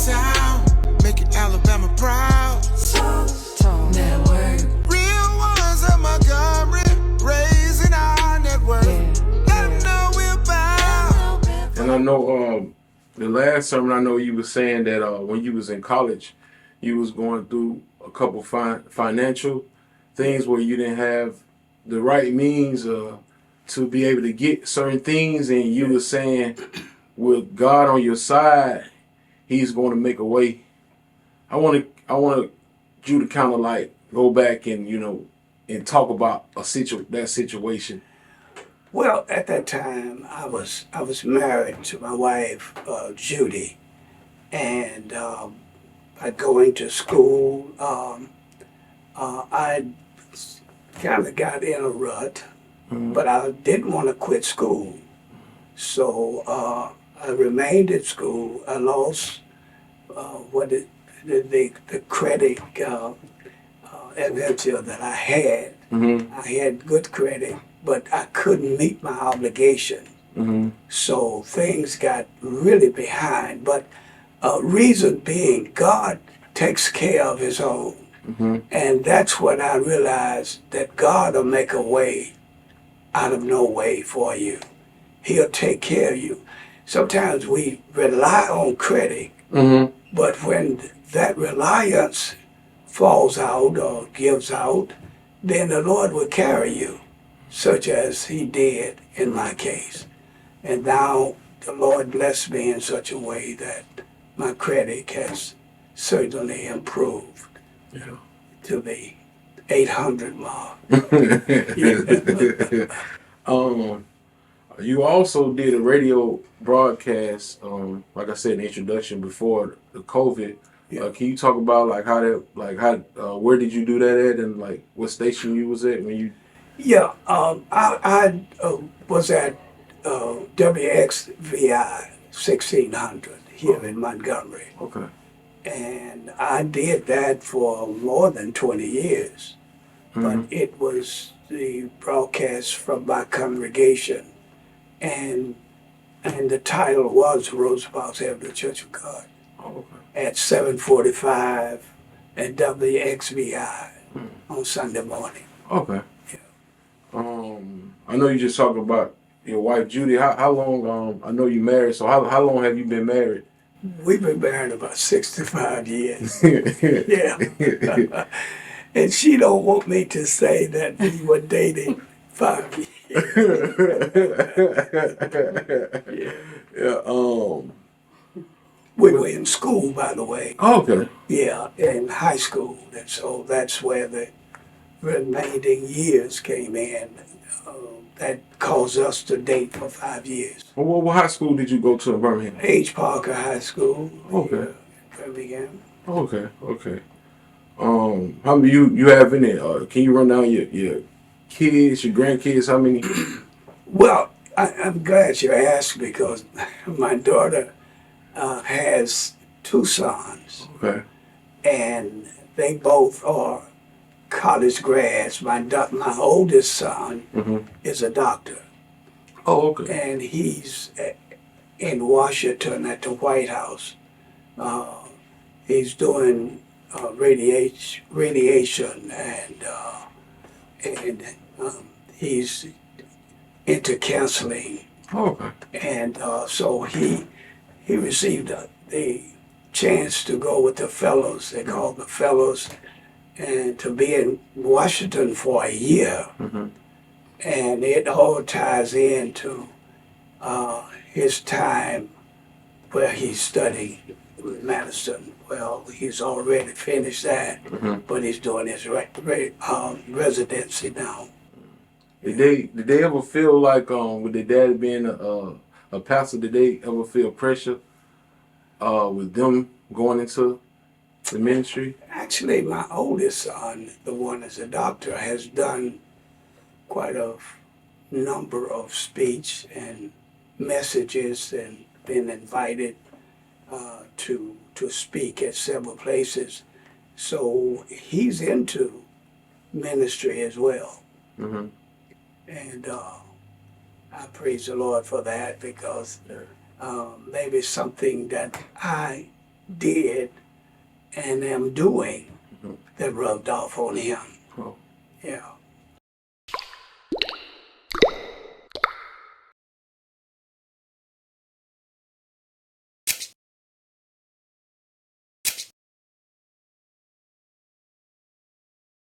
town, making Alabama proud. Tone Network. Real ones of Montgomery, raising our network. Let them know we're bound. And I know the last sermon, I know you were saying that when you was in college, you was going through a couple financial things where you didn't have the right means to be able to get certain things, and you were saying with God on your side, He's going to make a way. I want you to kind of like go back and and talk about that situation. Well, at that time, I was married to my wife, Judy, and I'd going to school. I kind of got in a rut, but I didn't want to quit school. So I remained at school. I lost the credit adventure that I had. I had good credit, but I couldn't meet my obligation. So things got really behind. But reason being, God takes care of His own. And that's what I realized, that God will make a way out of no way for you. He'll take care of you. Sometimes we rely on credit, but when that reliance falls out or gives out, then the Lord will carry you, such as He did in my case. And now the Lord blessed me in such a way that my credit has certainly improved to the 800 mark. You also did a radio broadcast, like I said in the introduction, before the COVID. Can you talk about where did you do that at, and like what station you was at when you? Yeah, I was at WXVI 1600 here in Montgomery. Okay. And I did that for more than 20 years. But it was the broadcast from my congregation. And the title was Roosevelt Avenue Church of God. At 7:45 at WXVI on Sunday morning. Okay. I know you just talked about your wife Judy. How long? I know you married. So how long have you been married? We've been married about 65 years. Yeah. And she don't want me to say that we were dating 5 years. We were in school, by the way. Okay. Yeah, in high school. And so that's where the remaining years came in. That caused us to date for 5 years. Well, what high school did you go to in Birmingham? H. Parker High School. Okay. Birmingham. Okay. How many you have in it? Can you run down your kids, your grandkids? How many? Well, I'm glad you asked, because my daughter has 2 sons. Okay. And they both are college grads. My oldest son is a doctor. Oh, okay. And he's in Washington at the White House. He's doing radiation, and he's into counseling. Oh, okay. And so he received the chance to go with the fellows. They call the fellows, and to be in Washington for a year. And it all ties into his time where he's studying medicine. Well, he's already finished that, but he's doing his residency now. Did they ever feel like with their dad being a pastor? Did they ever feel pressure with them going into the ministry? Actually, my oldest son, the one that's a doctor, has done quite a number of speech and messages and been invited to speak at several places. So he's into ministry as well. And I praise the Lord for that, because maybe something that I did and am doing that rubbed off on him. Oh. Yeah.